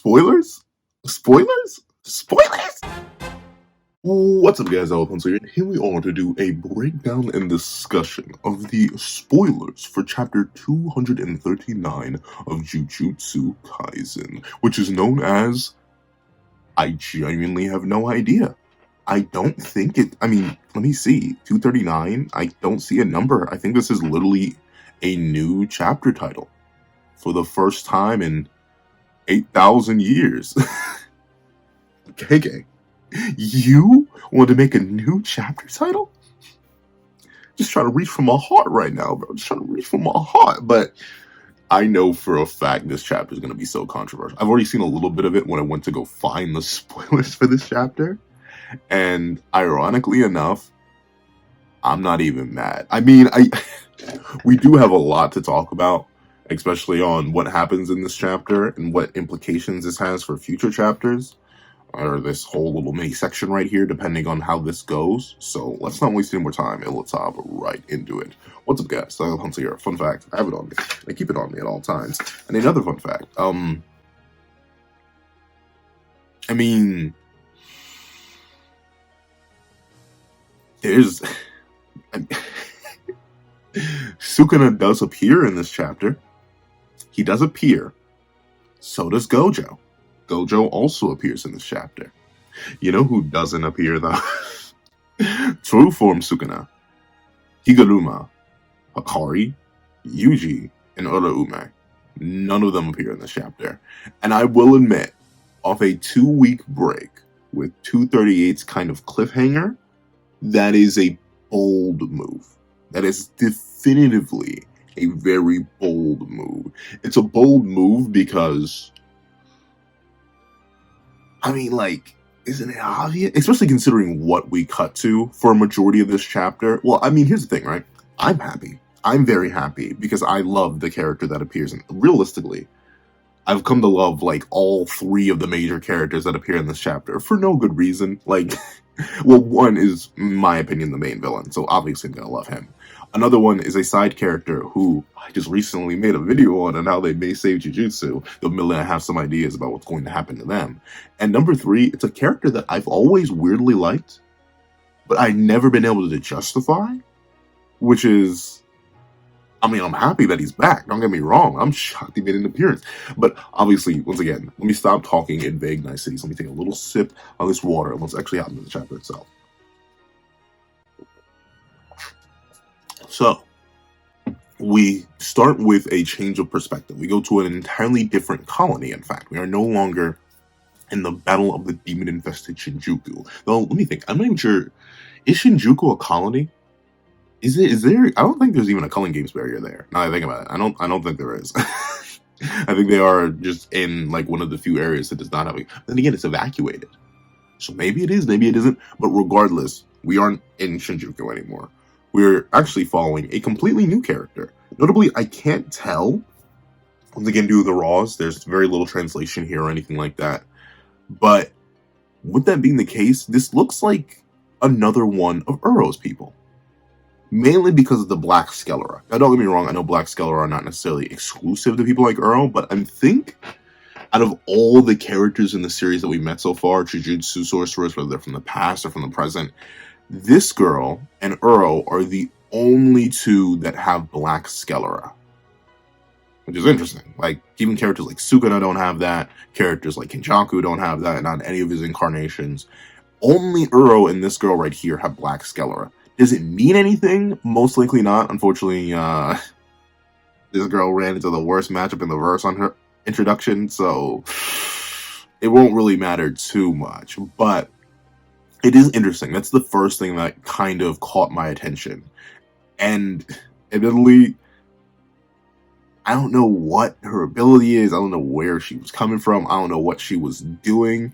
Spoilers? Spoilers? Spoilers? What's up, guys? Pencil here. Here we are to do a breakdown and discussion of the spoilers for chapter 239 of Jujutsu Kaisen, which is known as I genuinely have no idea. I don't think it, let me see, 239, I don't see a number. I think this is literally a new chapter title for the first time in 8,000 years. KK, you want to make a new chapter title? Just trying to reach for my heart right now, bro. Just trying to reach for my heart. But I know for a fact this chapter is going to be so controversial. I've already seen a little bit of it when I went to go find the spoilers for this chapter. And ironically enough, I'm not even mad. We do have a lot to talk about, especially on what happens in this chapter and what implications this has for future chapters, or this whole little mini section right here, depending on how this goes. So let's not waste any more time and let's hop right into it. What's up, guys? Hunter here. Fun fact, I have it on me. I keep it on me at all times. And another fun fact, there's Sukuna does appear in this chapter. He does appear. So does Gojo. Gojo also appears in this chapter. You know who doesn't appear, though? True form Sukuna, Higuruma, Hakari, Yuji, and Uraume. None of them appear in this chapter. And I will admit, off a 2-week break with 238's kind of cliffhanger, that is a bold move. That is definitively a very bold move. It's a bold move because, isn't it obvious? Especially considering what we cut to for a majority of this chapter. Well, here's the thing, right? I'm happy. I'm very happy because I love the character that appears in. Realistically, I've come to love, all 3 of the major characters that appear in this chapter for no good reason. Well, one is, in my opinion, the main villain, so obviously I'm gonna love him. Another one is a side character who I just recently made a video on how they may save Jujutsu. The Miller have some ideas about what's going to happen to them. And number 3, it's a character that I've always weirdly liked, but I've never been able to justify, which is, I'm happy that he's back. Don't get me wrong. I'm shocked he made an appearance. But obviously, once again, let me stop talking in vague niceties. Let me take a little sip of this water and let's actually hop into the chapter itself. So, we start with a change of perspective. We go to an entirely different colony, in fact. We are no longer in the battle of the demon-infested Kinjaku. Though, let me think. I'm not even sure. Is Kinjaku a colony? Is there? I don't think there's even a culling games barrier there. Now I think about it, I don't think there is. I think they are just in one of the few areas that does not have. Then again, it's evacuated, so maybe it is, maybe it isn't. But regardless, we aren't in Shinjuku anymore. We're actually following a completely new character. Notably, I can't tell. Once again, due to the raws, there's very little translation here or anything like that. But with that being the case, this looks like another one of Uro's people. Mainly because of the Black Scalera. Now, don't get me wrong, I know Black Scalera are not necessarily exclusive to people like Uro, but I think out of all the characters in the series that we met so far, Jujutsu sorcerers, whether they're from the past or from the present, this girl and Uro are the only 2 that have Black Scalera. Which is interesting. Even characters like Sukuna don't have that. Characters like Kinjaku don't have that, not any of his incarnations. Only Uro and this girl right here have Black Scalera. Does it mean anything? Most likely not. Unfortunately, this girl ran into the worst matchup in the verse on her introduction, so it won't really matter too much. But it is interesting. That's the first thing that kind of caught my attention. And admittedly, I don't know what her ability is. I don't know where she was coming from. I don't know what she was doing.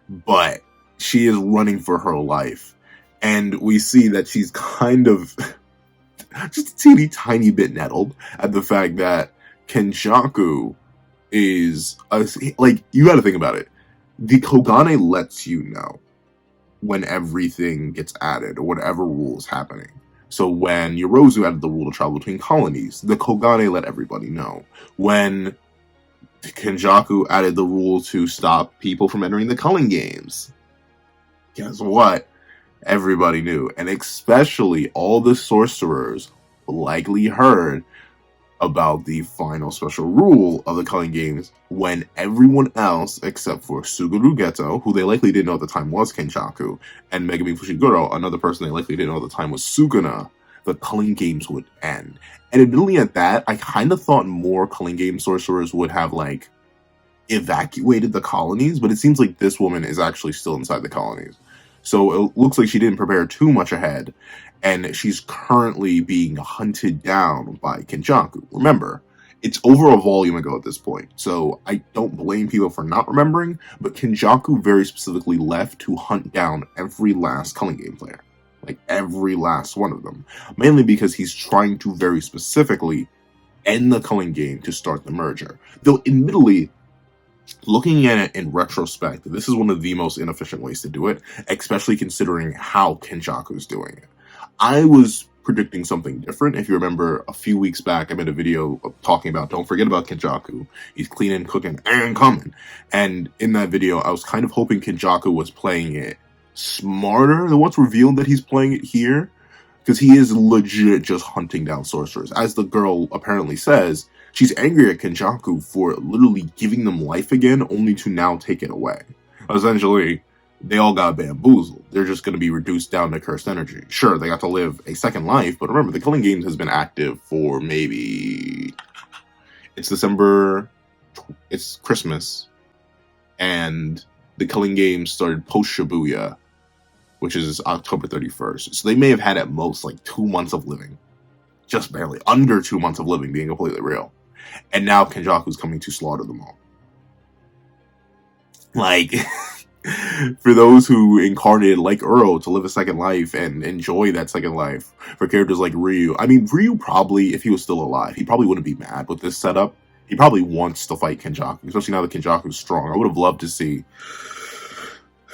But she is running for her life. And we see that she's kind of just a teeny tiny bit nettled at the fact that Kenjaku is, you gotta think about it. The Kogane lets you know when everything gets added or whatever rule is happening. So when Yorozu added the rule to travel between colonies, the Kogane let everybody know. When Kinjaku added the rule to stop people from entering the culling games. Guess what? Everybody knew, and especially all the sorcerers likely heard about the final special rule of the culling games when everyone else, except for Suguru Geto, who they likely didn't know at the time was Kenjaku, and Megumi Fushiguro, another person they likely didn't know at the time was Sukuna, the culling games would end. And admittedly at that, I kind of thought more culling game sorcerers would have, like, evacuated the colonies, but it seems like this woman is actually still inside the colonies. So it looks like she didn't prepare too much ahead, and she's currently being hunted down by Kinjaku. Remember, it's over a volume ago at this point, so I don't blame people for not remembering, but Kinjaku very specifically left to hunt down every last culling game player. Like, every last one of them. Mainly because he's trying to very specifically end the culling game to start the merger. Though, admittedly, looking at it in retrospect, this is one of the most inefficient ways to do it, especially considering how Kenjaku's doing it. I was predicting something different. If you remember, a few weeks back, I made a video talking about, don't forget about Kinjaku. He's cleaning, cooking, and coming. And in that video, I was kind of hoping Kinjaku was playing it smarter than what's revealed that he's playing it here. Because he is legit just hunting down sorcerers. As the girl apparently says, she's angry at Kinjaku for literally giving them life again, only to now take it away. Essentially, they all got bamboozled. They're just going to be reduced down to cursed energy. Sure, they got to live a second life, but remember, the Killing Games has been active for maybe... It's December... It's Christmas. And the Killing Games started post-Shibuya, which is October 31st. So they may have had at most like 2 months of living. Just barely. Under 2 months of living, being completely real. And now Kenjaku's coming to slaughter them all. Like, for those who incarnated like Uro to live a second life and enjoy that second life, for characters like Ryu. I mean, Ryu probably, if he was still alive, he probably wouldn't be mad with this setup. He probably wants to fight Kenjaku, especially now that Kenjaku's strong. I would have loved to see...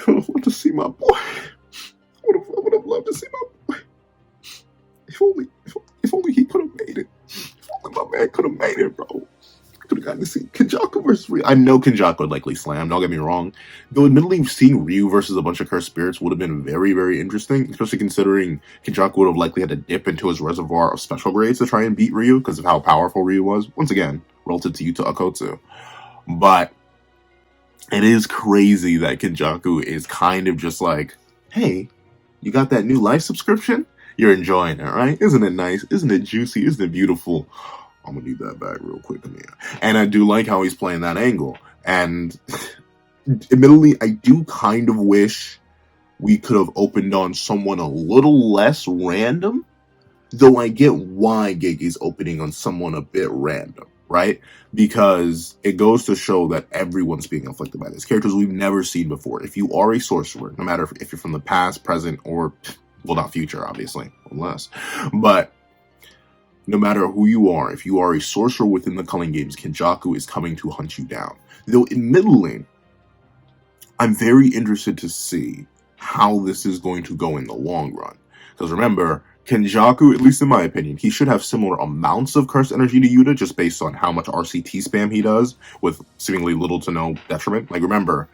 I would have loved to see my boy... I would have loved to see my boy. If only he could have made it. If only my man could have made it, bro. Could have gotten to see Kinjaku versus Ryu. I know Kinjaku would likely slam, don't get me wrong. Though admittedly, seeing Ryu versus a bunch of cursed spirits would have been very, very interesting, especially considering Kinjaku would have likely had to dip into his reservoir of special grades to try and beat Ryu because of how powerful Ryu was. Once again, relative to Yuta Akotsu. But it is crazy that Kinjaku is kind of just like, hey, you got that new life subscription? You're enjoying it, right? Isn't it nice? Isn't it juicy? Isn't it beautiful? I'm gonna need that back real quick. And I do like how he's playing that angle. And admittedly, I do kind of wish we could have opened on someone a little less random. Though I get why Geki's opening on someone a bit random, right? Because it goes to show that everyone's being afflicted by this. Characters we've never seen before. If you are a sorcerer, no matter if you're from the past, present, or, well, not future, obviously, unless, but no matter who you are, if you are a sorcerer within the Culling Games, Kinjaku is coming to hunt you down. Though, admittedly, I'm very interested to see how this is going to go in the long run. Because remember, Kinjaku, at least in my opinion, he should have similar amounts of cursed energy to Yuta just based on how much RCT spam he does with seemingly little to no detriment. Like, remember,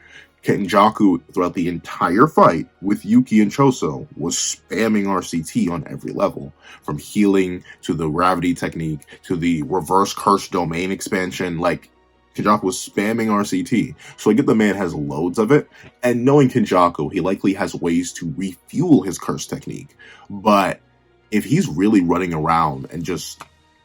Kinjaku, throughout the entire fight with Yuki and Choso, was spamming RCT on every level. From healing, to the gravity technique, to the reverse curse domain expansion. Like, Kinjaku was spamming RCT. So I get the man has loads of it. And knowing Kinjaku, he likely has ways to refuel his curse technique. But if he's really running around and just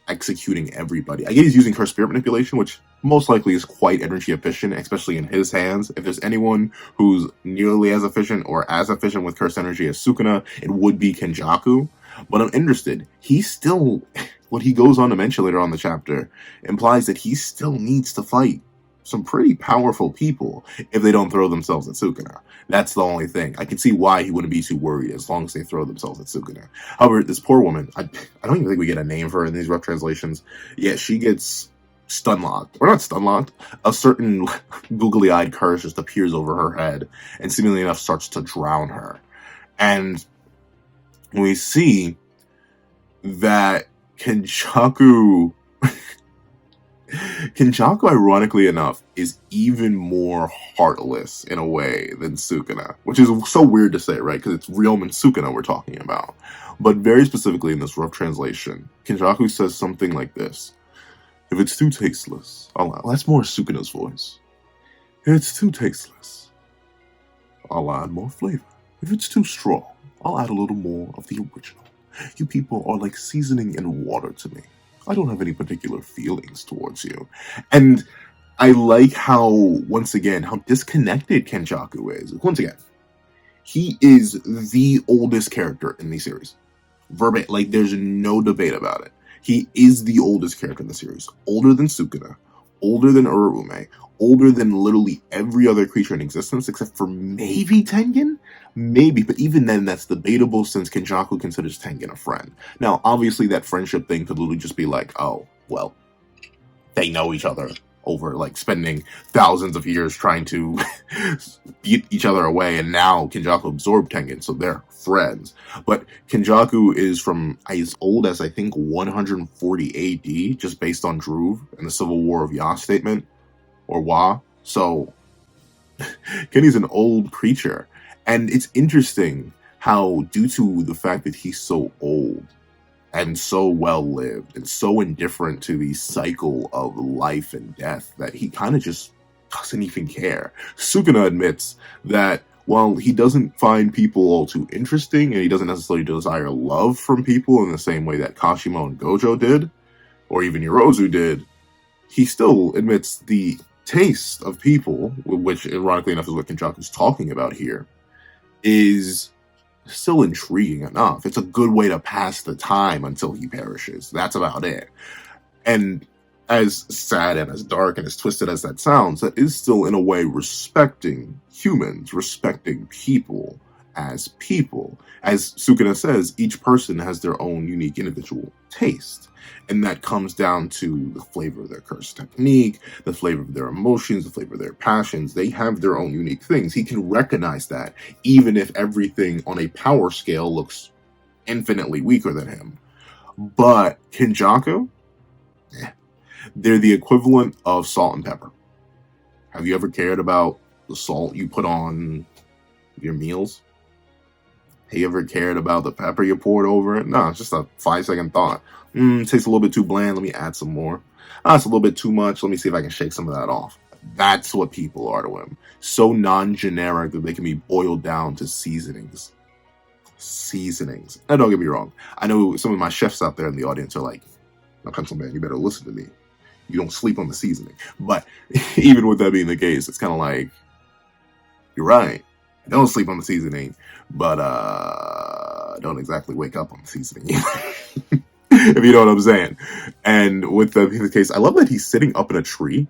executing everybody, I get he's using curse spirit manipulation, which most likely is quite energy efficient, especially in his hands. If there's anyone who's nearly as efficient or as efficient with curse energy as Sukuna, it would be Kinjaku. But I'm interested. He still, what he goes on to mention later on in the chapter, implies that he still needs to fight some pretty powerful people if they don't throw themselves at Sukuna. That's the only thing. I can see why he wouldn't be too worried as long as they throw themselves at Sukuna. However, this poor woman, I don't even think we get a name for her in these rough translations. Yeah, she gets stun-locked. Or not stun-locked. A certain googly-eyed curse just appears over her head and seemingly enough starts to drown her. And we see that Kinjaku Kinjaku, ironically enough, is even more heartless in a way than Sukuna, which is so weird to say, right? Because it's Ryoma and Sukuna we're talking about. But very specifically in this rough translation, Kinjaku says something like this. If it's too tasteless, that's more Sukuna's voice. If it's too tasteless, I'll add more flavor. If it's too strong, I'll add a little more of the original. You people are like seasoning in water to me. I don't have any particular feelings towards you. And I like how, once again, how disconnected Kenjaku is. Once again, he is the oldest character in the series. Verbatim, like there's no debate about it. He is the oldest character in the series. Older than Sukuna, older than Urume, older than literally every other creature in existence except for maybe Tengen? Maybe, but even then that's debatable since Kinjaku considers Tengen a friend. Now, obviously that friendship thing could literally just be like, oh, well, they know each other over like spending thousands of years trying to beat each other away, and now Kinjaku absorbed Tengen, so they're friends. But Kinjaku is from as old as I think 140 AD, just based on Druve and the Civil War of Ya statement, or Wa. So Kenny's an old creature, and it's interesting how, due to the fact that he's so old and so well lived and so indifferent to the cycle of life and death, that he kind of just doesn't even care. Sukuna admits that while he doesn't find people all too interesting and he doesn't necessarily desire love from people in the same way that Kashimo and Gojo did, or even Yorozu did, he still admits the taste of people, which ironically enough is what Kinjaku's talking about here, is still intriguing enough. It's a good way to pass the time until he perishes. That's about it. And as sad and as dark and as twisted as that sounds, that is still in a way respecting humans, respecting people as people. As Sukuna says, each person has their own unique individual taste. And that comes down to the flavor of their curse technique, the flavor of their emotions, the flavor of their passions. They have their own unique things. He can recognize that, even if everything on a power scale looks infinitely weaker than him. But Kinjaku, they're the equivalent of salt and pepper. Have you ever cared about the salt you put on your meals? Have you ever cared about the pepper you poured over it? No, it's just a 5-second thought. It tastes a little bit too bland. Let me add some more. It's a little bit too much. Let me see if I can shake some of that off. That's what people are to him. So non-generic that they can be boiled down to seasonings. Seasonings. Now, don't get me wrong. I know some of my chefs out there in the audience are like, now, Pencil Man, you better listen to me. You don't sleep on the seasoning. But even with that being the case, it's kind of like, you're right. I don't sleep on the seasoning, but don't exactly wake up on the seasoning either. If you know what I'm saying. And with that being the case, I love that he's sitting up in a tree.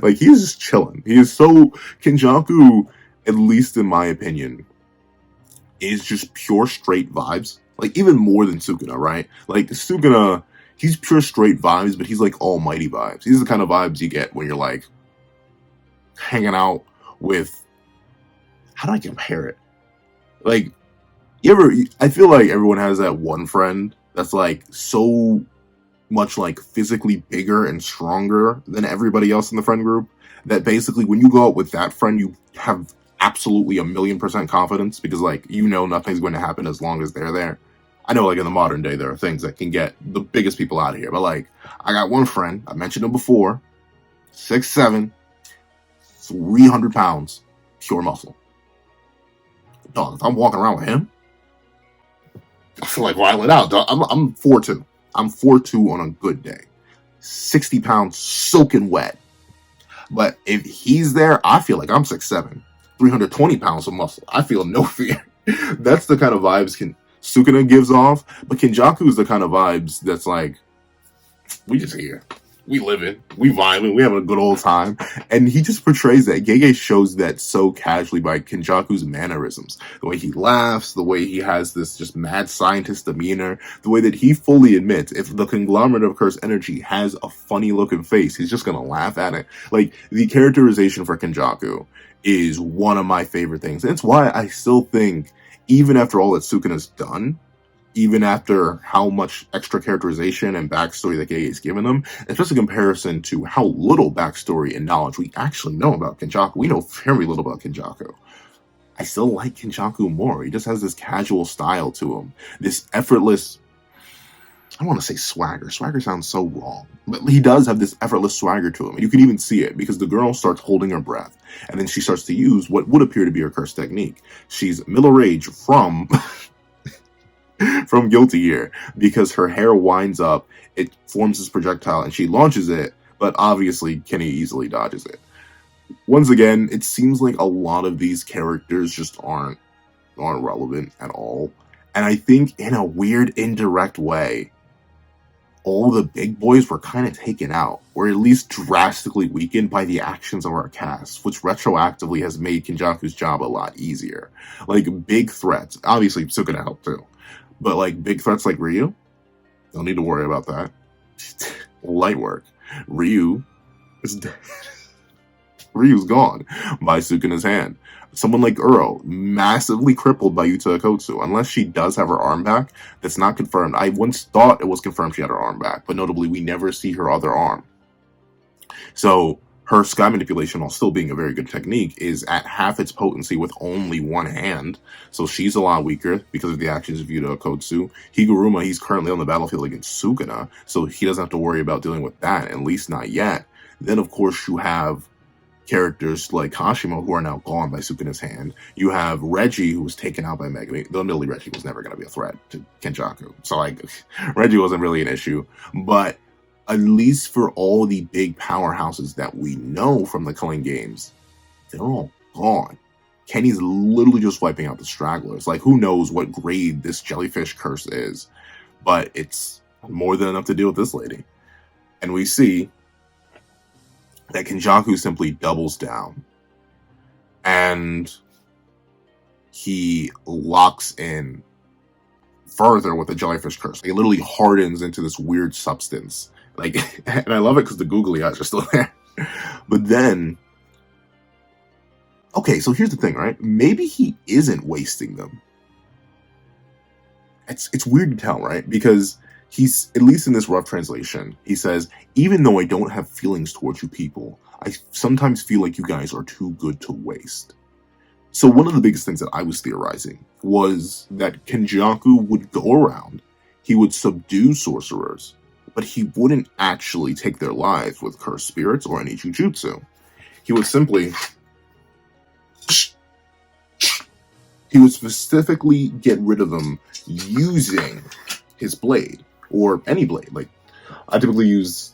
Like, he is just chilling. He is so... Kinjaku, at least in my opinion, is just pure straight vibes. Like, even more than Sukuna, right? Like, Sukuna, he's pure straight vibes, but he's like almighty vibes. These are the kind of vibes you get when you're like hanging out with... How do I compare it? Like, I feel like everyone has that one friend that's like so much like physically bigger and stronger than everybody else in the friend group that basically when you go out with that friend, you have absolutely 1,000,000% confidence because like, you know, nothing's going to happen as long as they're there. I know like in the modern day, there are things that can get the biggest people out of here, but like I got one friend, I mentioned him before, 6'7", 300 pounds, pure muscle. Dog, if I'm walking around with him, I feel like wilding out. Dog. I'm 4'2". I'm 4'2" on a good day. 60 pounds soaking wet. But if he's there, I feel like I'm 6'7", 320 pounds of muscle. I feel no fear. That's the kind of vibes Sukuna gives off. But Kinjaku is the kind of vibes that's like, we just here. We living, we vibing, we having a good old time. And he just portrays that. Gege shows that so casually by Kinjaku's mannerisms. The way he laughs, the way he has this just mad scientist demeanor, the way that he fully admits if the conglomerate of cursed energy has a funny looking face, he's just gonna laugh at it. Like, the characterization for Kinjaku is one of my favorite things. And it's why I still think, even after all that Sukuna's done, even after how much extra characterization and backstory that Gege is given them, especially in comparison to how little backstory and knowledge we actually know about Kenjaku. We know very little about Kenjaku. I still like Kinjaku more. He just has this casual style to him. This effortless, I don't want to say swagger. Swagger sounds so wrong. But he does have this effortless swagger to him. And you can even see it because the girl starts holding her breath. And then she starts to use what would appear to be her curse technique. She's middle-aged from from Guilty Gear because her hair winds up, it forms this projectile, and she launches it, but obviously Kenny easily dodges it. Once again, it seems like a lot of these characters just aren't relevant at all. And I think in a weird, indirect way, all the big boys were kind of taken out, or at least drastically weakened by the actions of our cast, which retroactively has made Kinjaku's job a lot easier. Like, big threats. Obviously, Sukuna helped too. But, like, big threats like Ryu, don't need to worry about that. Light work. Ryu is dead. Ryu's gone by Sukuna's hand. Someone like Uro, massively crippled by Yuta Akotsu. Unless she does have her arm back, that's not confirmed. I once thought it was confirmed she had her arm back, but notably we never see her other arm. So her sky manipulation, while still being a very good technique, is at half its potency with only one hand. So she's a lot weaker because of the actions of Yuta Akotsu. Higuruma, he's currently on the battlefield against Sukuna, so he doesn't have to worry about dealing with that, at least not yet. Then, of course, you have characters like Kashimo, who are now gone by Sukuna's hand. You have Reggie, who was taken out by Megami. Though admittedly, Reggie was never going to be a threat to Kenjaku. So, like, Reggie wasn't really an issue. But at least for all the big powerhouses that we know from the Culling games, they're all gone. Kenny's literally just wiping out the stragglers. Like, who knows what grade this jellyfish curse is. But it's more than enough to deal with this lady. And we see that Kinjaku simply doubles down and he locks in further with the jellyfish curse. It literally hardens into this weird substance. Like, and I love it because the googly eyes are still there. But then, okay, so here's the thing, right? Maybe he isn't wasting them. It's weird to tell, right? Because he's, at least in this rough translation, he says, even though I don't have feelings towards you people, I sometimes feel like you guys are too good to waste. So one of the biggest things that I was theorizing was that Kinjaku would go around, he would subdue sorcerers, but he wouldn't actually take their lives with cursed spirits or any jujutsu. He would simply, he would specifically get rid of them using his blade. Or any blade. Like, I typically use,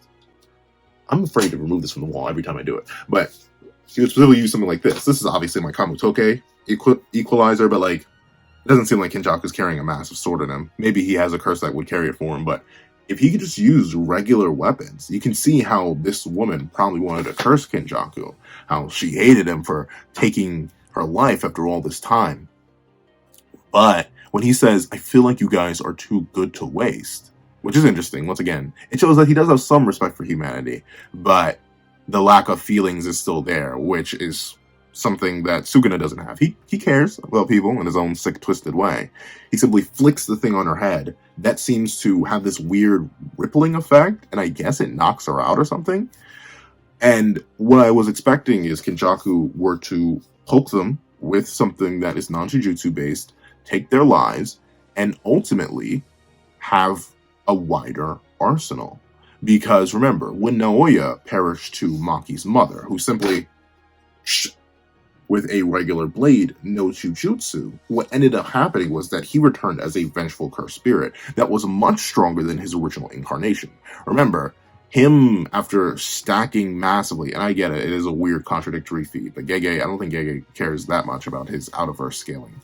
I'm afraid to remove this from the wall every time I do it, but he would specifically use something like this. This is obviously my Kamutoke equalizer, but like, it doesn't seem like Kinjaku's carrying a massive sword in him. Maybe he has a curse that would carry it for him, but if he could just use regular weapons, you can see how this woman probably wanted to curse Kinjaku, how she hated him for taking her life after all this time. But when he says, I feel like you guys are too good to waste, which is interesting. Once again, it shows that he does have some respect for humanity, but the lack of feelings is still there, which is something that Sukuna doesn't have. He cares about people in his own sick, twisted way. He simply flicks the thing on her head. That seems to have this weird rippling effect, and I guess it knocks her out or something. And what I was expecting is Kinjaku were to poke them with something that is non-jujutsu based, take their lives, and ultimately have a wider arsenal. Because remember, when Naoya perished to Maki's mother, who simply, with a regular blade, no jujutsu, what ended up happening was that he returned as a vengeful cursed spirit that was much stronger than his original incarnation. Remember, him, after stacking massively, and I get it, it is a weird contradictory feat, but Gege, I don't think Gege cares that much about his out-of-verse scaling.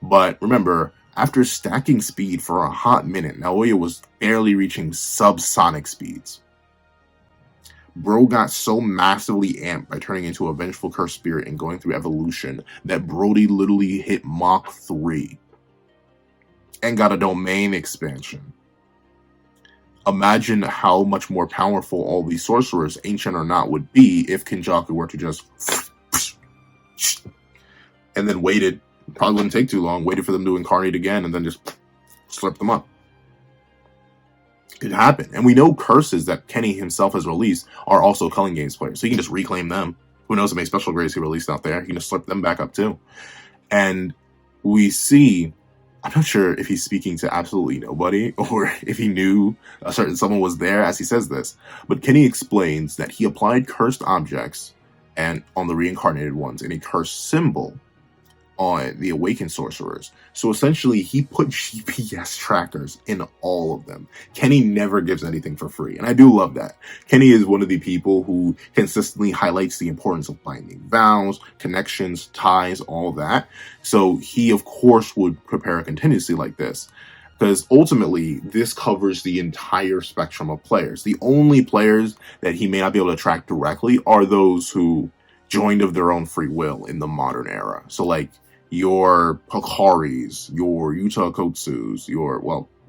But remember, after stacking speed for a hot minute, Naoya was barely reaching subsonic speeds. Bro got so massively amped by turning into a vengeful cursed spirit and going through evolution that Brody literally hit Mach 3 and got a domain expansion. Imagine how much more powerful all these sorcerers, ancient or not, would be if Kinjaku were to just and then waited. Probably wouldn't take too long. Waited for them to incarnate again and then just slip them up. It could happen. And we know curses that Kenny himself has released are also Culling Games players. So he can just reclaim them. Who knows how many special grades he released out there. He can just slip them back up too. And we see, I'm not sure if he's speaking to absolutely nobody or if he knew a certain someone was there as he says this. But Kenny explains that he applied cursed objects and on the reincarnated ones and a cursed symbol on the awakened sorcerers. So essentially he put GPS trackers in all of them. Kenny never gives anything for free, and I do love that. Kenny is one of the people who consistently highlights the importance of binding vows, connections, ties, all of that. So he of course would prepare a contingency like this, because ultimately this covers the entire spectrum of players. The only players that he may not be able to track directly are those who joined of their own free will in the modern era. So like your Hikaris, your Yuta Kotsus,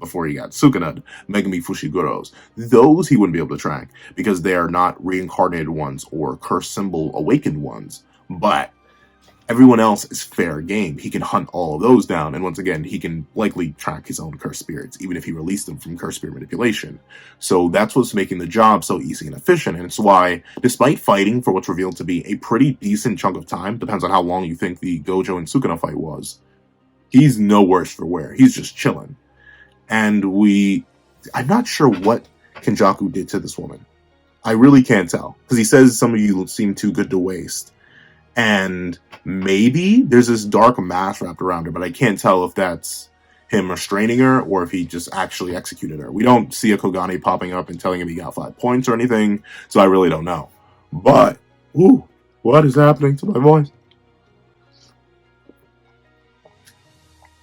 before he got Sukuna, Megami Fushiguros, those he wouldn't be able to track because they are not reincarnated ones or cursed symbol awakened ones. But everyone else is fair game. He can hunt all of those down, and once again, he can likely track his own cursed spirits, even if he released them from cursed spirit manipulation. So that's what's making the job so easy and efficient, and it's why, despite fighting for what's revealed to be a pretty decent chunk of time, depends on how long you think the Gojo and Sukuna fight was, he's no worse for wear. He's just chilling. And I'm not sure what Kinjaku did to this woman. I really can't tell, because he says some of you seem too good to waste. And maybe there's this dark mask wrapped around her, but I can't tell if that's him restraining her or if he just actually executed her. We don't see a Kogane popping up and telling him he got 5 points or anything, so I really don't know. But, what is happening to my voice?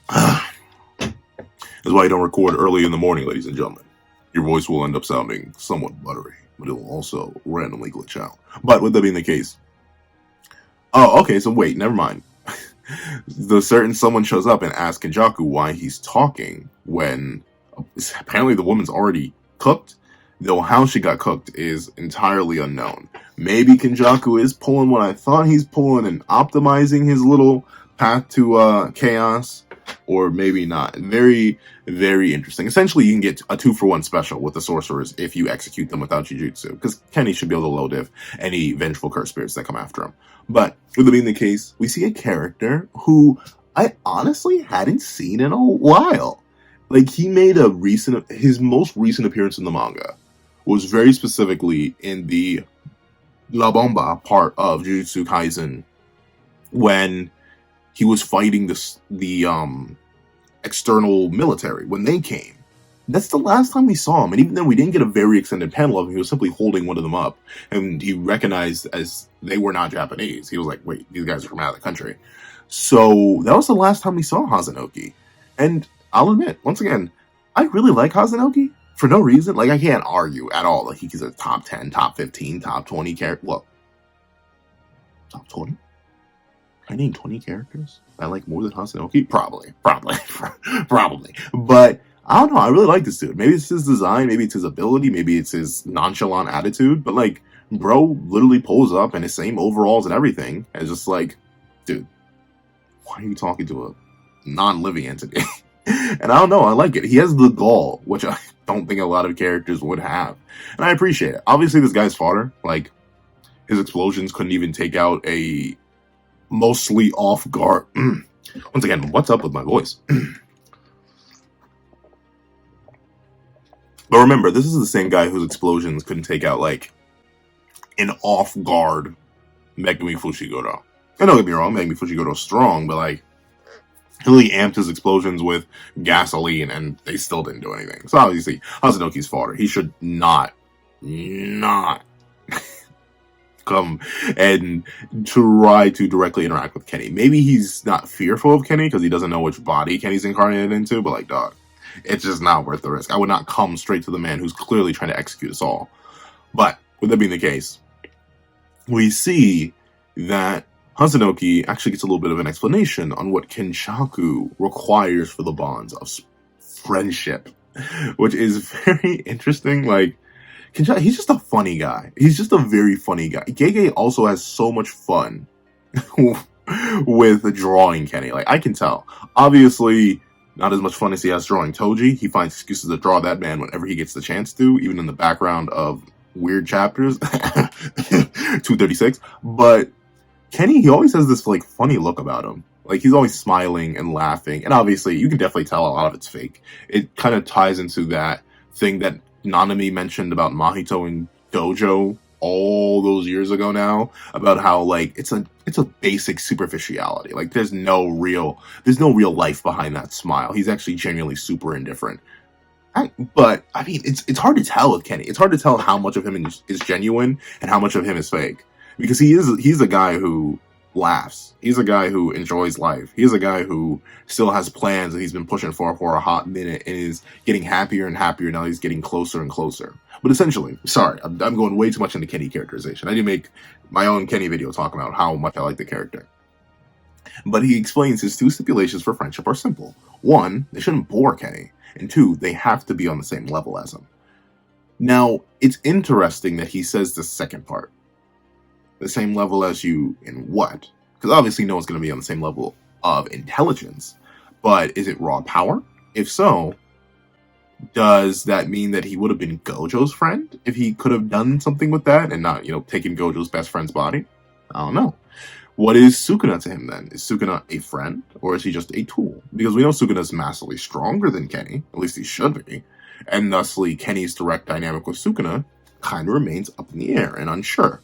That's why you don't record early in the morning, ladies and gentlemen. Your voice will end up sounding somewhat buttery, but it will also randomly glitch out. But with that being the case, oh, okay, so wait, never mind. The certain someone shows up and asks Kinjaku why he's talking when apparently the woman's already cooked, though how she got cooked is entirely unknown. Maybe Kinjaku is pulling what I thought he's pulling and optimizing his little path to chaos, or maybe not. Very, very interesting. Essentially, you can get a 2-for-1 special with the sorcerers if you execute them without Jujutsu, because Kenny should be able to low diff any vengeful curse spirits that come after him. But with it being the case, we see a character who I honestly hadn't seen in a while. Like, he made his most recent appearance in the manga was very specifically in the La Bomba part of Jujutsu Kaisen, when he was fighting the external military when they came. That's the last time we saw him, and even then we didn't get a very extended panel of him. He was simply holding one of them up, and he recognized as they were not Japanese. He was like, wait, these guys are from out of the country. So that was the last time we saw Hazenoki. And I'll admit, once again, I really like Hazenoki for no reason. Like, I can't argue at all. Like, he's a top 10, top 15, top 20 character. Look, top 20? I named 20 characters I like more than Hazenoki? Probably. But I don't know. I really like this dude. Maybe it's his design. Maybe it's his ability. Maybe it's his nonchalant attitude. But, like, bro literally pulls up in his same overalls and everything. And it's just like, dude, why are you talking to a non-living entity? And I don't know. I like it. He has the gall, which I don't think a lot of characters would have. And I appreciate it. Obviously, this guy's fodder. Like, his explosions couldn't even take out a mostly off guard. Once again, what's up with my voice? But remember, this is the same guy whose explosions couldn't take out, like, an off-guard Megami Fushiguro. And don't get me wrong, Megami Fushiguro's strong, but, like, he really amped his explosions with gasoline, and they still didn't do anything. So, obviously, Hazenoki's fodder. He should not come and try to directly interact with Kenny. Maybe he's not fearful of Kenny because he doesn't know which body Kenny's incarnated into, but, like, dog, it's just not worth the risk. I would not come straight to the man who's clearly trying to execute us all. But, with that being the case, we see that Hazenoki actually gets a little bit of an explanation on what Kinjaku requires for the bonds of friendship, which is very interesting. Like, Kinjaku, he's just a funny guy. He's just a very funny guy. Gege also has so much fun with drawing Kenny. Like, I can tell. Obviously, Not as much fun as he has drawing Toji. He finds excuses to draw that man whenever he gets the chance to, even in the background of weird chapters. 236. But Kenny, he always has this like funny look about him. Like he's always smiling and laughing, and obviously you can definitely tell a lot of it's fake. It kind of ties into that thing that Nanami mentioned about Mahito and Gojo all those years ago now, about how like it's a basic superficiality. Like there's no real life behind that smile. He's actually genuinely super indifferent. But I mean, it's hard to tell with Kenny. It's hard to tell how much of him is genuine and how much of him is fake, because he's a guy who laughs. He's a guy who enjoys life. He's a guy who still has plans that he's been pushing for a hot minute and is getting happier and happier now. He's getting closer and closer. But essentially, sorry, I'm going way too much into Kenny characterization. I did make my own Kenny video talking about how much I like the character. But he explains his two stipulations for friendship are simple. One, they shouldn't bore Kenny. And two, they have to be on the same level as him. Now, it's interesting that he says the second part. The same level as you in what? Because obviously no one's going to be on the same level of intelligence. But is it raw power? If so, does that mean that he would have been Gojo's friend if he could have done something with that and not, taken Gojo's best friend's body? I don't know. What is Sukuna to him then? Is Sukuna a friend, or is he just a tool? Because we know Sukuna's massively stronger than Kenny, at least he should be, and thusly Kenny's direct dynamic with Sukuna kind of remains up in the air and unsure.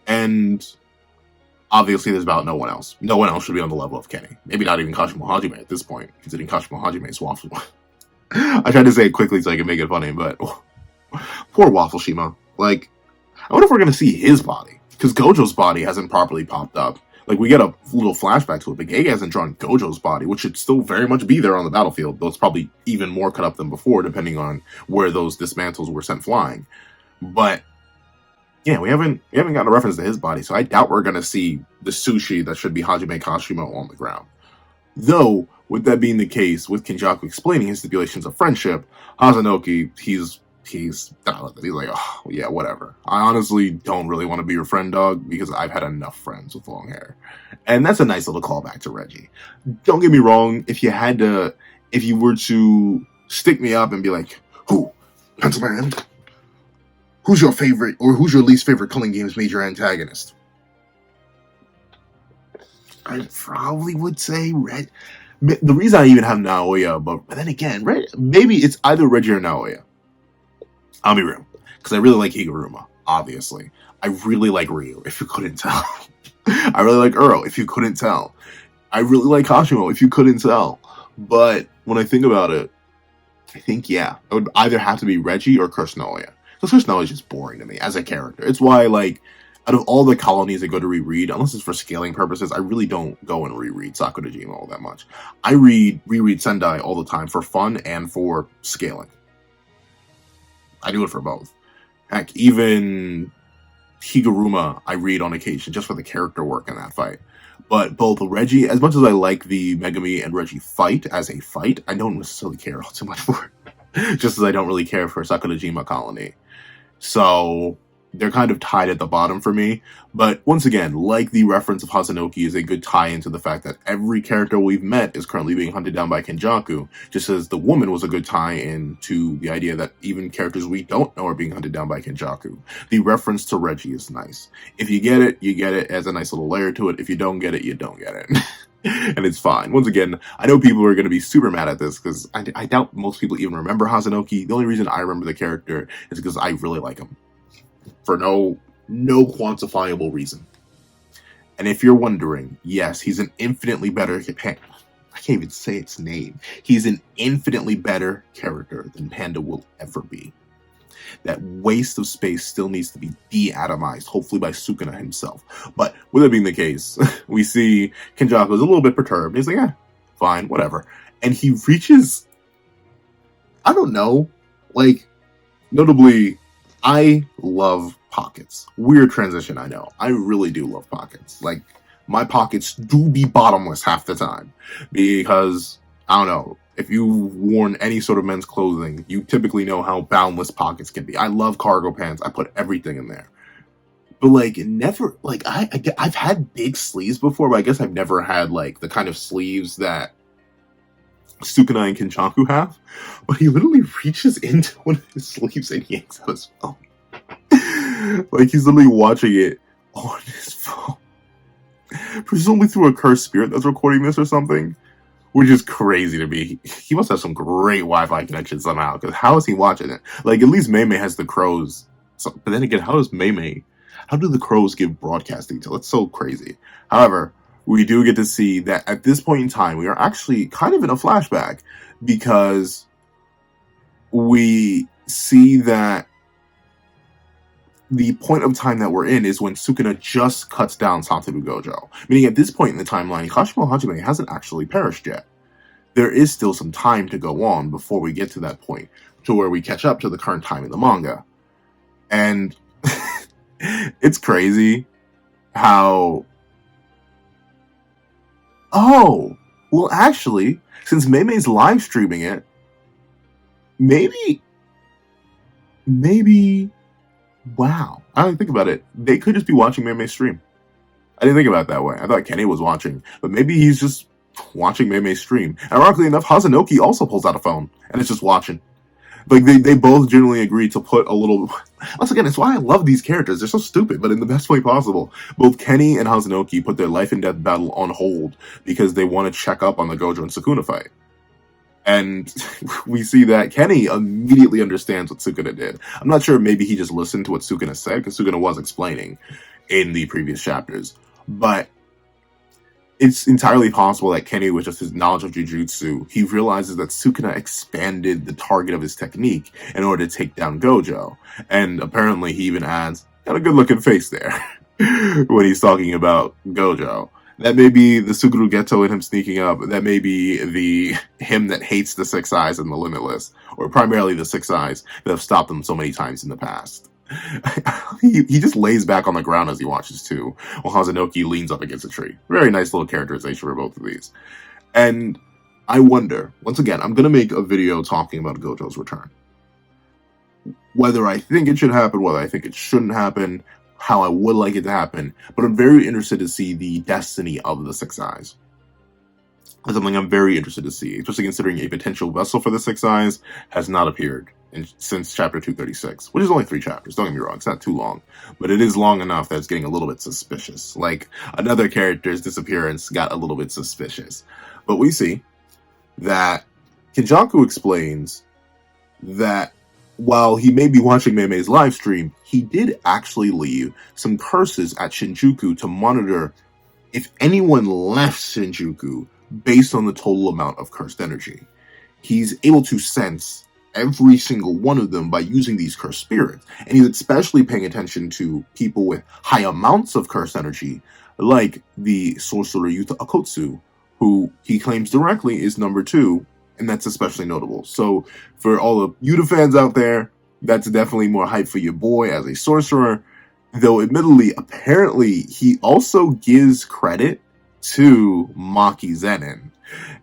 And obviously there's about no one else. No one else should be on the level of Kenny. Maybe not even Kashimo Hajime at this point, considering Kashimo Hajime's waffle. I tried to say it quickly so I could make it funny, but poor Waffle Shima. Like, I wonder if we're going to see his body. Because Gojo's body hasn't properly popped up. Like, we get a little flashback to it, but Gege hasn't drawn Gojo's body, which should still very much be there on the battlefield, though it's probably even more cut up than before, depending on where those dismantles were sent flying. But, yeah, we haven't gotten a reference to his body, so I doubt we're going to see the sushi that should be Hajime Kashimo on the ground. Though, with that being the case, with Kinjaku explaining his stipulations of friendship, Hazenoki, he's like, oh, yeah, whatever. I honestly don't really want to be your friend, dog, because I've had enough friends with long hair. And that's a nice little callback to Reggie. Don't get me wrong, if you were to stick me up and be like, Pencil Man, who's your favorite, or who's your least favorite Culling Games major antagonist? I probably would say Red. The reason I even have Naoya, but then again, maybe it's either Reggie or Naoya. I'll be real, because I really like Higuruma, obviously. I really like Ryu, if you couldn't tell. I really like Uro, if you couldn't tell. I really like Hashimo, if you couldn't tell. But when I think about it, I think, yeah, it would either have to be Reggie or Curse Naoya. Because Curse Naoya is just boring to me as a character. It's why, like, out of all the colonies I go to reread, unless it's for scaling purposes, I really don't go and reread Sakura-jima all that much. I reread Sendai all the time for fun and for scaling. I do it for both. Heck, even Higuruma I read on occasion just for the character work in that fight. But both Reggie, as much as I like the Megami and Reggie fight as a fight, I don't necessarily care all too much for it. Just as I don't really care for Sakura-jima Colony. So they're kind of tied at the bottom for me. But once again, like the reference of Hazenoki is a good tie-in to the fact that every character we've met is currently being hunted down by Kinjaku, just as the woman was a good tie-in to the idea that even characters we don't know are being hunted down by Kinjaku. The reference to Reggie is nice. If you get it, you get it. It has a nice little layer to it. If you don't get it, you don't get it. And it's fine. Once again, I know people are going to be super mad at this because I doubt most people even remember Hazenoki. The only reason I remember the character is because I really like him. For no quantifiable reason. And if you're wondering, yes, he's an infinitely better... I can't even say its name. He's an infinitely better character than Panda will ever be. That waste of space still needs to be de-atomized, hopefully by Sukuna himself. But with it being the case, we see Kinjaku is a little bit perturbed. He's like, fine, whatever. And he reaches... I don't know. Like, notably... I love pockets. Weird transition, I know. I really do love pockets. Like, my pockets do be bottomless half the time. Because, I don't know, if you've worn any sort of men's clothing, you typically know how boundless pockets can be. I love cargo pants. I put everything in there. But, like, never, like, I've had big sleeves before, but I guess I've never had, like, the kind of sleeves that Sukuna and Kinjaku have, but he literally reaches into one of his sleeves and yanks out his phone. Like he's literally watching it on his phone. Presumably through a cursed spirit that's recording this or something. Which is crazy to me. He must have some great Wi-Fi connection somehow, because how is he watching it? Like, at least Mei has the crows. So, but then again, how do the crows give broadcast detail? It's so crazy. However, we do get to see that at this point in time, we are actually kind of in a flashback, because we see that the point of time that we're in is when Sukuna just cuts down Satoru Gojo. Meaning at this point in the timeline, Kashimo Hajime hasn't actually perished yet. There is still some time to go on before we get to that point, to where we catch up to the current time in the manga. And it's crazy how... Oh! Well, actually, since Mei's live streaming it, maybe... Wow. I didn't think about it. They could just be watching Mei's stream. I didn't think about it that way. I thought Kenny was watching. But maybe he's just watching Mei's stream. Ironically enough, Hazenoki also pulls out a phone. And it's just watching. Like, they both generally agree to put a little... Once again, it's why I love these characters. They're so stupid, but in the best way possible. Both Kenny and Hazenoki put their life and death battle on hold because they want to check up on the Gojo and Sukuna fight. And we see that Kenny immediately understands what Sukuna did. I'm not sure, maybe he just listened to what Sukuna said, because Sukuna was explaining in the previous chapters. But it's entirely possible that Kenny, with just his knowledge of Jujutsu, he realizes that Sukuna expanded the target of his technique in order to take down Gojo. And apparently he even adds, got a good looking face there, when he's talking about Gojo. That may be the Suguru Geto in him sneaking up. That may be him that hates the Six Eyes and the Limitless. Or primarily the Six Eyes that have stopped him so many times in the past. he just lays back on the ground as he watches too, while Hazenoki leans up against a tree. Very nice little characterization for both of these. And I wonder, once again, I'm going to make a video talking about Gojo's return. Whether I think it should happen, whether I think it shouldn't happen, how I would like it to happen, but I'm very interested to see the destiny of the Six Eyes. That's something I'm very interested to see, especially considering a potential vessel for the Six Eyes has not appeared since chapter 236, which is only 3 chapters, don't get me wrong, it's not too long, but it is long enough that it's getting a little bit suspicious. Like, another character's disappearance got a little bit suspicious. But we see that Kinjaku explains that while he may be watching Mei's live stream, he did actually leave some curses at Shinjuku to monitor if anyone left Shinjuku based on the total amount of cursed energy. He's able to sense every single one of them by using these cursed spirits, and he's especially paying attention to people with high amounts of cursed energy, like the sorcerer Yuta Akotsu, who he claims directly is number 2, and that's especially notable. So for all the Yuta fans out there, that's definitely more hype for your boy as a sorcerer. Though admittedly, apparently, he also gives credit to Maki Zenin.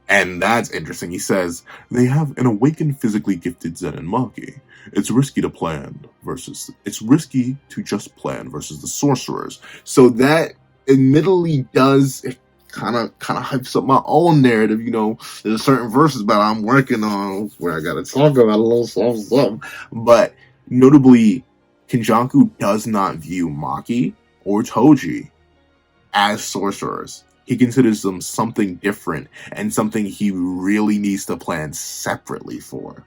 And that's interesting. He says, they have an awakened physically gifted Zenin Maki. It's risky to just plan versus the sorcerers. So that admittedly does kind of hypes up my own narrative. You know, there's certain verses that I'm working on where I gotta talk about a little something. But notably, Kinjaku does not view Maki or Toji as sorcerers. He considers them something different and something he really needs to plan separately for.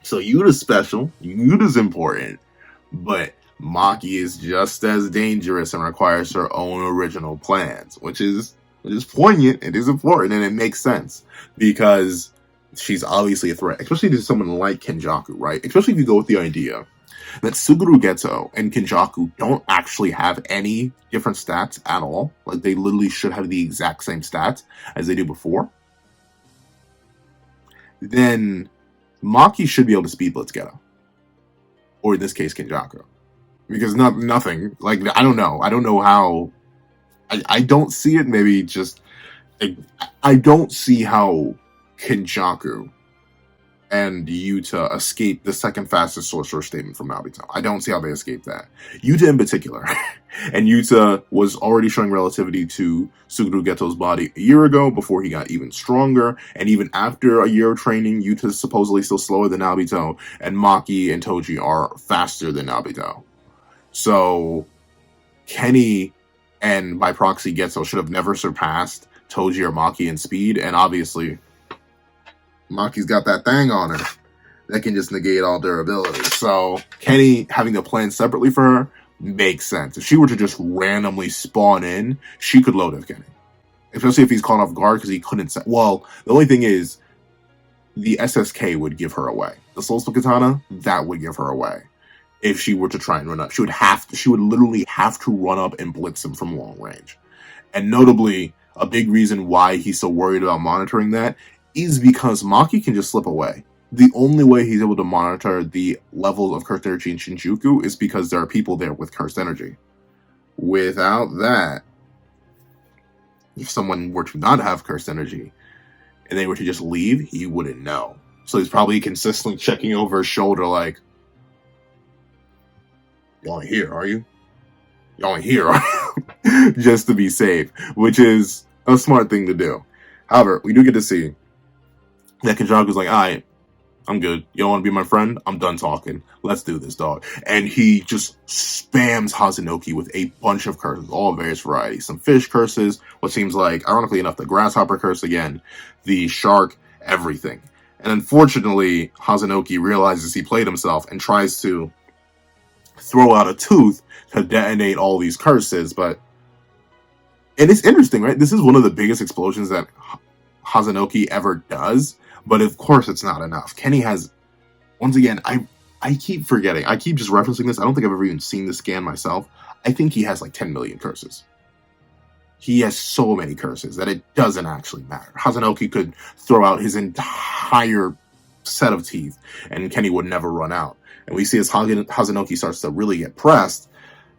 So Yuta's special, Yuta's important, but Maki is just as dangerous and requires her own original plans, which is poignant, it is important, and it makes sense because she's obviously a threat, especially to someone like Kinjaku, right? Especially if you go with the idea that Suguru Geto and Kinjaku don't actually have any different stats at all. Like, they literally should have the exact same stats as they do before. Then Maki should be able to speed blitz Geto. Or in this case, Kinjaku. Because nothing, like, I don't know how, I don't see it, maybe just, I don't see how Kinjaku and Yuta escape the second fastest sorcerer statement from Nobito. I don't see how they escaped that. Yuta in particular. And Yuta was already showing relativity to Suguru Geto's body a year ago before he got even stronger. And even after a year of training, Yuta is supposedly still slower than Nobito. And Maki and Toji are faster than Nobito. So Kenny and by proxy Geto should have never surpassed Toji or Maki in speed. And obviously, Maki's got that thing on her that can just negate all durability. So Kenny having to plan separately for her makes sense. If she were to just randomly spawn in, she could load with Kenny. Especially if he's caught off guard because he couldn't set. Well, the only thing is, the SSK would give her away. The Soul Split Katana, that would give her away. If she were to try and run up. She would literally have to run up and blitz him from long range. And notably, a big reason why he's so worried about monitoring that is because Maki can just slip away. The only way he's able to monitor the levels of cursed energy in Shinjuku is because there are people there with cursed energy. Without that, if someone were to not have cursed energy and they were to just leave, he wouldn't know. So he's probably consistently checking over his shoulder like, "You ain't here, are you? You ain't here, are you?" Just to be safe, which is a smart thing to do. However, we do get to see that Kenjaku's like, "All right, I'm good. You don't want to be my friend? I'm done talking. Let's do this, dog." And he just spams Hazenoki with a bunch of curses, all various varieties. Some fish curses, what seems like, ironically enough, the grasshopper curse again, the shark, everything. And unfortunately, Hazenoki realizes he played himself and tries to throw out a tooth to detonate all these curses. And it's interesting, right? This is one of the biggest explosions that Hazenoki ever does. But of course, it's not enough. Kenny has, once again, I keep forgetting. I keep just referencing this. I don't think I've ever even seen this scan myself. I think he has like 10 million curses. He has so many curses that it doesn't actually matter. Hazenoki could throw out his entire set of teeth and Kenny would never run out. And we see as Hazenoki starts to really get pressed,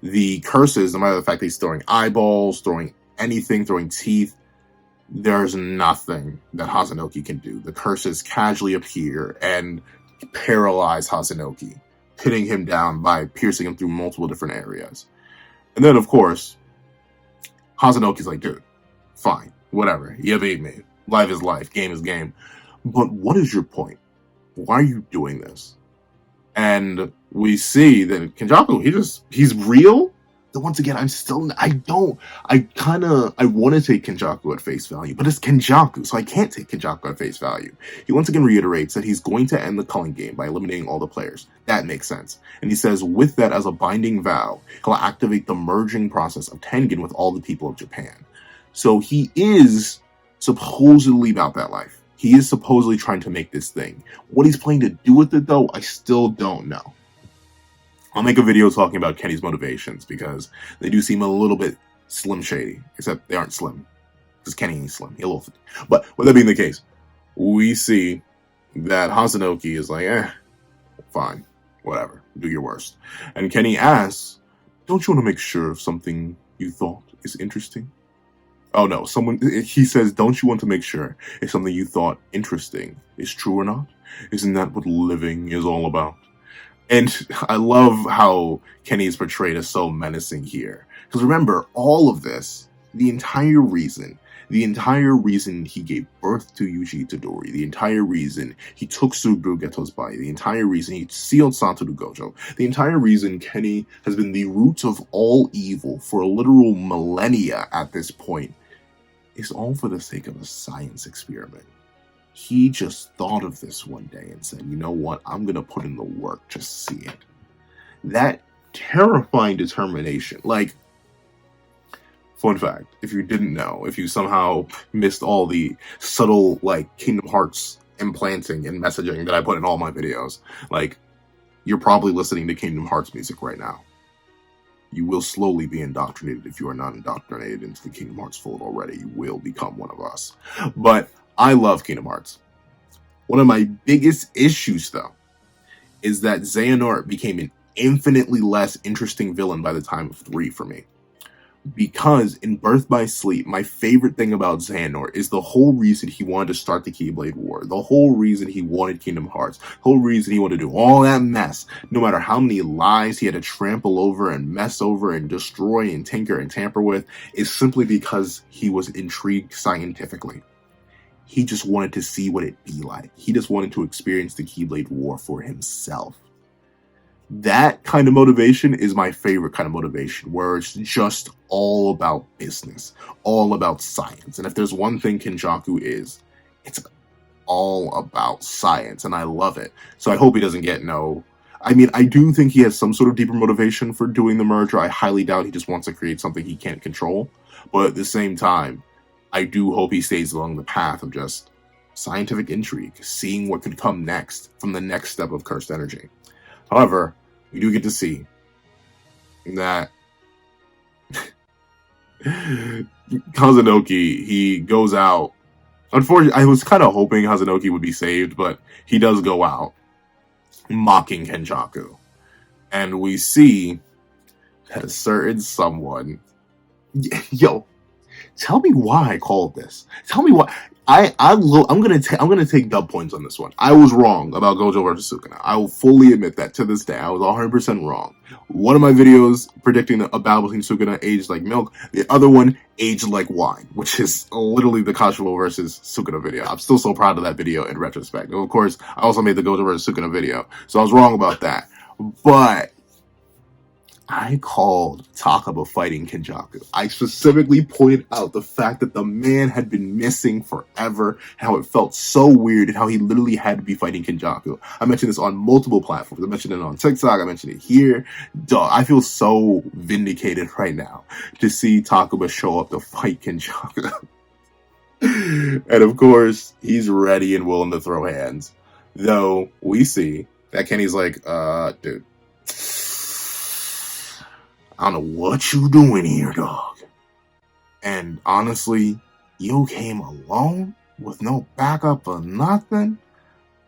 the curses, no matter the fact that he's throwing eyeballs, throwing anything, throwing teeth, there's nothing that Hazenoki can do. The curses casually appear and paralyze Hazenoki, pinning him down by piercing him through multiple different areas. And then, of course, Hazenoki's like, "Dude, fine, whatever. You beat me. Life is life. Game is game. But what is your point? Why are you doing this?" And we see that Kinjaku, he's real. But once again, I want to take Kinjaku at face value, but it's Kinjaku, so I can't take Kinjaku at face value. He once again reiterates that he's going to end the culling game by eliminating all the players. That makes sense. And he says, with that as a binding vow, he'll activate the merging process of Tengen with all the people of Japan. So he is supposedly about that life. He is supposedly trying to make this thing. What he's planning to do with it, though, I still don't know. I'll make a video talking about Kenny's motivations because they do seem a little bit slim shady, except they aren't slim because Kenny ain't slim. He's a little, but with that being the case, we see that Hazenoki is like, fine, whatever, do your worst. And Kenny asks, "Don't you want to make sure of something you thought is interesting?" Oh no, he says, "Don't you want to make sure if something you thought interesting is true or not? Isn't that what living is all about?" And I love how Kenny is portrayed as so menacing here. Because remember, all of this, the entire reason he gave birth to Yuji Itadori, the entire reason he took Suguru Geto's body, the entire reason he sealed Satoru Gojo, the entire reason Kenny has been the root of all evil for a literal millennia at this point, is all for the sake of a science experiment. He just thought of this one day and said, "You know what? I'm going to put in the work to see it." That terrifying determination. Like, fun fact, if you didn't know, if you somehow missed all the subtle, like, Kingdom Hearts implanting and messaging that I put in all my videos, like, you're probably listening to Kingdom Hearts music right now. You will slowly be indoctrinated. If you are not indoctrinated into the Kingdom Hearts fold already, you will become one of us. But I love Kingdom Hearts. One of my biggest issues, though, is that Xehanort became an infinitely less interesting villain by the time of 3 for me. Because in Birth by Sleep, my favorite thing about Xehanort is the whole reason he wanted to start the Keyblade War, the whole reason he wanted Kingdom Hearts, the whole reason he wanted to do all that mess, no matter how many lies he had to trample over and mess over and destroy and tinker and tamper with, is simply because he was intrigued scientifically. He just wanted to see what it'd be like. He just wanted to experience the Keyblade War for himself. That kind of motivation is my favorite kind of motivation, where it's just all about business, all about science. And if there's one thing Kinjaku is, it's all about science, and I love it. So I hope he doesn't get no... I mean, I do think he has some sort of deeper motivation for doing the merger. I highly doubt he just wants to create something he can't control. But at the same time, I do hope he stays along the path of just scientific intrigue, seeing what could come next from the next step of Cursed Energy. However, we do get to see that Hazenoki, he goes out. Unfortunately, I was kind of hoping Hazenoki would be saved, but he does go out, mocking Kenjaku. And we see that a certain someone... Yo, tell me why I called this. Tell me why. I'm gonna take dub points on this one. I was wrong about Gojo versus Sukuna. I will fully admit that to this day. I was 100% wrong. One of my videos predicting a battle between Sukuna aged like milk. The other one aged like wine, which is literally the Kashiwo versus Sukuna video. I'm still so proud of that video in retrospect. And of course, I also made the Gojo versus Sukuna video, so I was wrong about that. But I called Takaba fighting Kinjaku. I specifically pointed out the fact that the man had been missing forever, how it felt so weird, and how he literally had to be fighting Kinjaku. I mentioned this on multiple platforms. I mentioned it on TikTok. I mentioned it here. Duh, I feel so vindicated right now to see Takaba show up to fight Kinjaku. And of course, he's ready and willing to throw hands. Though, we see that Kenny's like, dude, I don't know what you doing here, dog. And honestly, you came alone with no backup or nothing?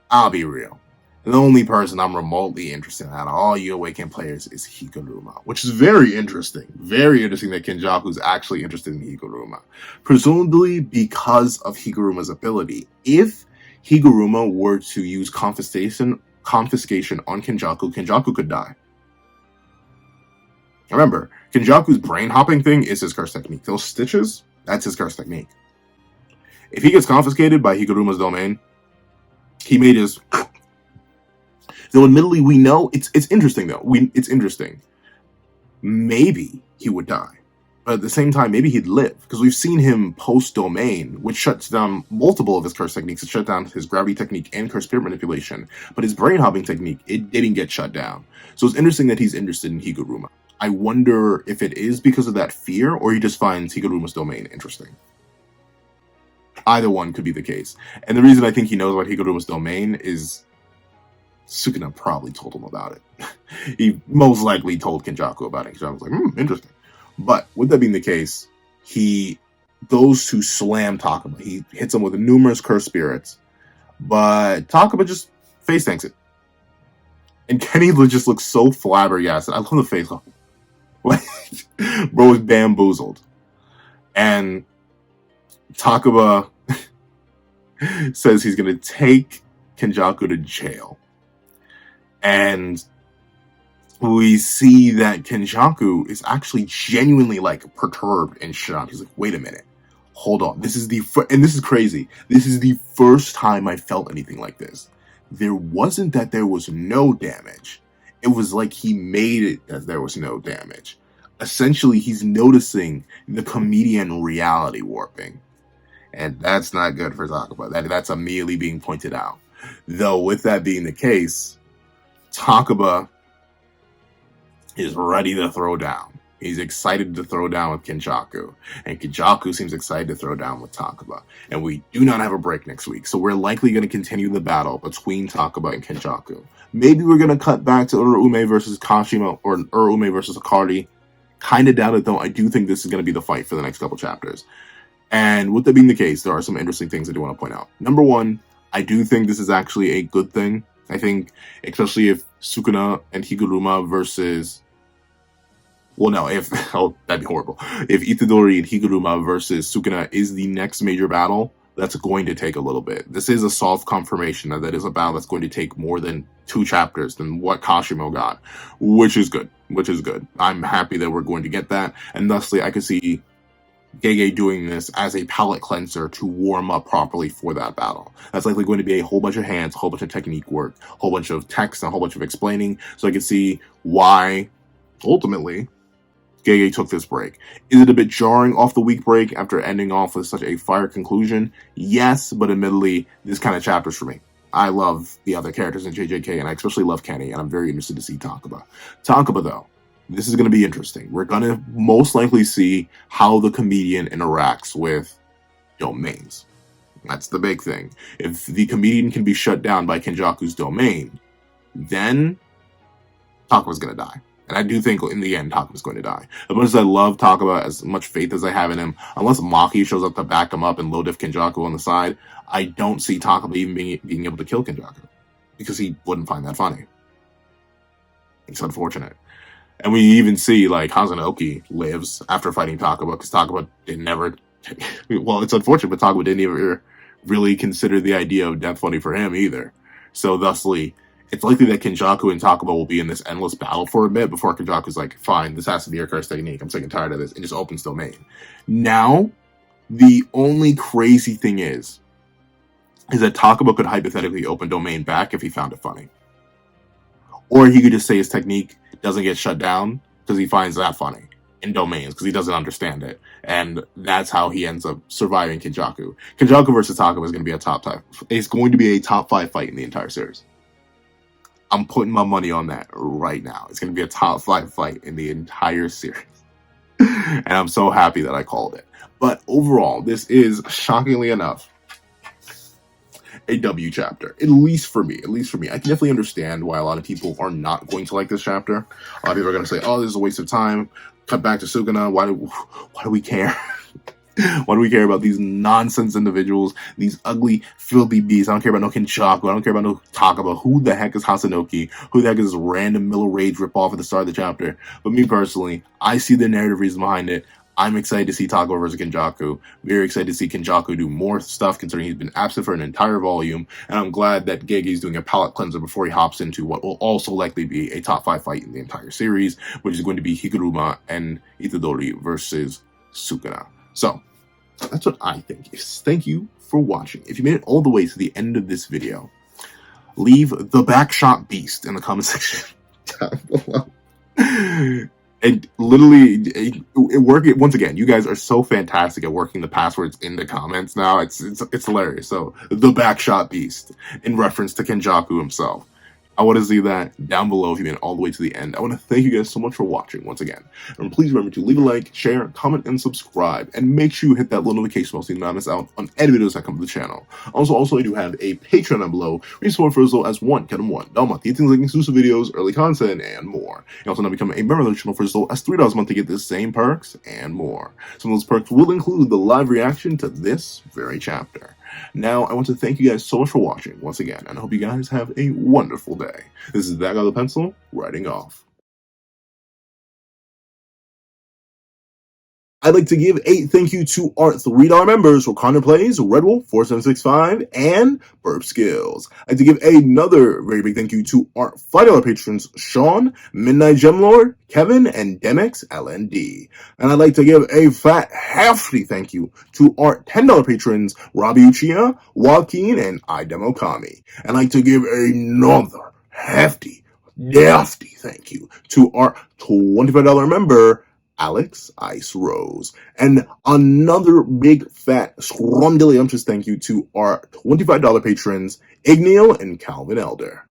I'll be real. The only person I'm remotely interested in out of all you Awakened players is Higuruma, which is very interesting. Very interesting that Kenjaku's actually interested in Higuruma. Presumably because of Higuruma's ability. If Higuruma were to use confiscation on Kenjaku, Kenjaku could die. Remember, Kinjaku's brain hopping thing is his curse technique. Those stitches, that's his curse technique. If he gets confiscated by Higuruma's domain, he may just... Though admittedly, we know, it's interesting though. It's interesting. Maybe he would die. But at the same time, maybe he'd live. Because we've seen him post-domain, which shuts down multiple of his curse techniques. It shut down his gravity technique and curse spirit manipulation. But his brain hopping technique, it didn't get shut down. So it's interesting that he's interested in Higuruma. I wonder if it is because of that fear, or he just finds Higuruma's domain interesting. Either one could be the case. And the reason I think he knows about Higuruma's domain is Sukuna probably told him about it. He most likely told Kinjaku about it. Kinjaku was like, interesting. But with that being the case, he goes to slam Takaba. He hits him with numerous curse spirits, but Takaba just face tanks it. And Kenny just looks so flabbergasted. I love the face. Like, bro is bamboozled. And Takaba says he's going to take Kinjaku to jail. And we see that Kinjaku is actually genuinely, like, perturbed and shocked. He's like, wait a minute. Hold on. This is and this is crazy. This is the first time I felt anything like this. There wasn't that there was no damage. It was like he made it that there was no damage. Essentially, he's noticing the comedian reality warping. And that's not good for Takaba. That's immediately being pointed out. Though, with that being the case, Takaba is ready to throw down. He's excited to throw down with Kinjaku. And Kinjaku seems excited to throw down with Takaba. And we do not have a break next week. So we're likely going to continue the battle between Takaba and Kinjaku. Maybe we're going to cut back to Urume versus Kashima or Urume versus Akari. Kind of doubt it, though. I do think this is going to be the fight for the next couple chapters. And with that being the case, there are some interesting things I do want to point out. Number one, I do think this is actually a good thing. I think, especially if Sukuna and Higuruma versus Well, no, if oh, that'd be horrible. If Itadori and Higuruma versus Sukuna is the next major battle, that's going to take a little bit. This is a soft confirmation that is a battle that's going to take more than 2 chapters than what Kashimo got, which is good. Which is good. I'm happy that we're going to get that, and thusly I could see Gege doing this as a palate cleanser to warm up properly for that battle. That's likely going to be a whole bunch of hands, a whole bunch of technique work, a whole bunch of text, and a whole bunch of explaining. So I can see why, ultimately, Gege took this break. Is it a bit jarring off the week break after ending off with such a fire conclusion? Yes, but admittedly, this kind of chapter's for me. I love the other characters in JJK, and I especially love Kenny, and I'm very interested to see Takaba. Takaba, though, this is going to be interesting. We're going to most likely see how the comedian interacts with domains. That's the big thing. If the comedian can be shut down by Kenjaku's domain, then Takaba's going to die. And I do think in the end, Takaba's going to die. As much as I love Takaba, as much faith as I have in him, unless Maki shows up to back him up and low diff Kinjaku on the side, I don't see Takaba even being able to kill Kinjaku. Because he wouldn't find that funny. It's unfortunate. And we even see, like, Hazenoki lives after fighting Takaba, because Takaba didn't ever... well, it's unfortunate, but Takaba didn't even really consider the idea of death funny for him either. So, thusly, it's likely that Kinjaku and Takaba will be in this endless battle for a bit before Kinjaku's like, fine, this has to be your curse technique, I'm sick and tired of this, and just opens domain. Now, the only crazy thing is that Takaba could hypothetically open domain back if he found it funny. Or he could just say his technique doesn't get shut down because he finds that funny in domains because he doesn't understand it. And that's how he ends up surviving Kinjaku. Kinjaku versus Takaba is going to be a top 5. It's going to be a top 5 fight in the entire series. I'm putting my money on that right now. It's going to be a top 5 fight in the entire series. And I'm so happy that I called it. But overall, this is, shockingly enough, a W chapter. At least for me. I can definitely understand why a lot of people are not going to like this chapter. A lot of people are going to say, oh, this is a waste of time. Cut back to Sukuna. Why do we care? Why do we care about these nonsense individuals? These ugly, filthy beasts. I don't care about no Kinjaku. I don't care about no Takaba. Who the heck is Hazenoki? Who the heck is this random Middle Rage ripoff at the start of the chapter? But me personally, I see the narrative reason behind it. I'm excited to see Takaba versus Kinjaku. Very excited to see Kinjaku do more stuff, considering he's been absent for an entire volume. And I'm glad that Gege's doing a palate cleanser before he hops into what will also likely be a top 5 fight in the entire series, which is going to be Higuruma and Itadori versus Sukuna. So, that's what I think. Thank you for watching. If you made it all the way to the end of this video, leave the backshot beast in the comment section down below. And literally, once again, you guys are so fantastic at working the passwords in the comments now. It's hilarious. So, the backshot beast, in reference to Kinjaku himself. I want to see that down below if you made it all the way to the end. I want to thank you guys so much for watching once again. And please remember to leave a like, share, comment, and subscribe. And make sure you hit that little notification bell so you don't miss out on any videos that come to the channel. Also, I do have a Patreon down below where you support for as low as $1 a month. Things like exclusive videos, early content, and more. You also now become a member of the channel for as low as $3 a month to get the same perks and more. Some of those perks will include the live reaction to this very chapter. Now, I want to thank you guys so much for watching once again, and I hope you guys have a wonderful day. This is That Guy with a Pencil, writing off. I'd like to give a thank you to our $3 members for Connor Plays, Red Wolf 4765, and Burp Skills. I'd like to give another very big thank you to our $5 patrons, Sean, Midnight Gemlord, Kevin, and Demex LND. And I'd like to give a fat, hefty thank you to our $10 patrons, Robbie Uchiha, Joaquin, and Idemokami. And I'd like to give another hefty, thank you to our $25 member, Alex Ice Rose. And another big fat scrumdiddlyumptious thank you to our $25 patrons, Igneal and Calvin Elder.